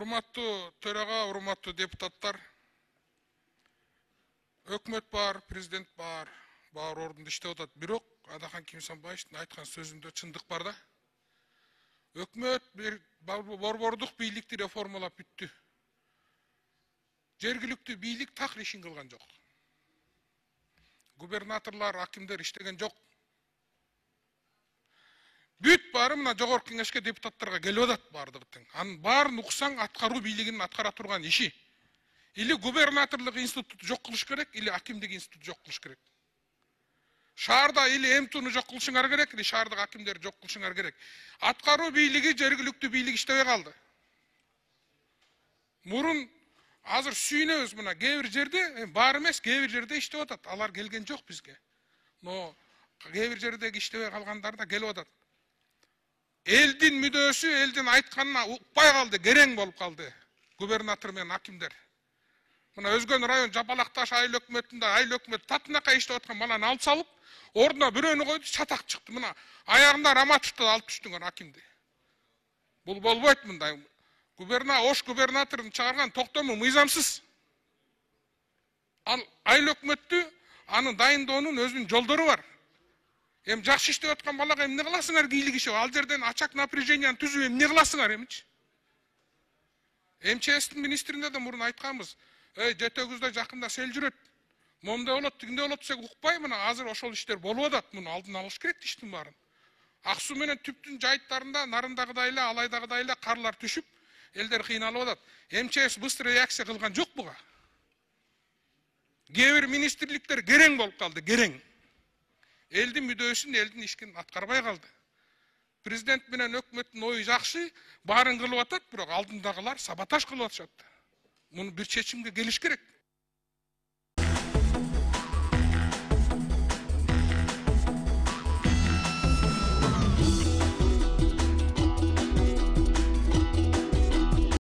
Урматтуу төраға, урматтуу депутаттар, өкмөт бар, президент бар, баары ордунда иштеп атат. Бирок Адахан Кимсанбаевдин айткан сөзүндө чындык бар да. Өкмөт борбордук бийликти реформалап бүттү. Жергиликтүү бийлик так ишин кылган жок. Губернаторлар, акимдер иштеген жок. Бүт баары мына жогорку кеңешке депутаттарга келип атат баардыгы тең. Анын баарын уксаң аткаруу бийлигинин аткара турган иши. Или губернаторлук институту жок кылыш керек, или акимдик институту жок кылыш керек. Шаарда или МТУну жок кылышыңар керек, или шаардык акимдерди жок кылышыңар керек. Аткаруу бийлиги, жергиликтүү бийлик иштебей калды. Мурун азыр сүйүнөбүз мына кээ бир жерде, бар эмес, кээ бир жерде иштеп атат. Алар келген жок бизге. Но кээ бир жердеги иштебей калгандар да келип атат. Элдин мүдөөсү, элдин айтканына укпай калды, керең болуп калды. Губернатор менен акимдер. Мына Өзгөн район Жапалакташ айыл өкмөтүндө айыл өкмөт татынакай иштеп аткан баланы алып салып, ордуна бирөөнү койду, чатак чыкты. Мына аягында Раматовду алып түштүңөр акимди. Бул болбойт мындай. Ош губернаторун чыгарган токтому мыйзамсыз. Ал айыл өкмөттү аны дайындоонун өзүнүн жолдору бар. Эми жакшы иштеп аткан балага эмне кыласыңар бийлик иши? Ал жерден ачак напряженияны түзүп эмне кыласыңар эмичи? МЧСтин министринде да мурун айтканбыз. Жетөгүздө жакында сел жүрөт. Момда болот, тигинде болот десек укпай, мына азыр ошол иштер болуп атат. Муну алдын алыш керек иштин баарын. Ак суу менен түптүн жайыттарында нарындагыдай эле, алайдагыдай эле карлар түшүп, элдер кыйналып атат. МЧС быстро реакция кылган жок буга. Кээ бир министрликтер керең болуп калды, керең. Элдин мүдөөсүн, элдин ишин аткарбай калды. Президент менен өкмөттүн ою жакшы, баарын кылып атат, бирок алдындагылар саботаж кылып атышат. Муну бир чечимге келиш керек.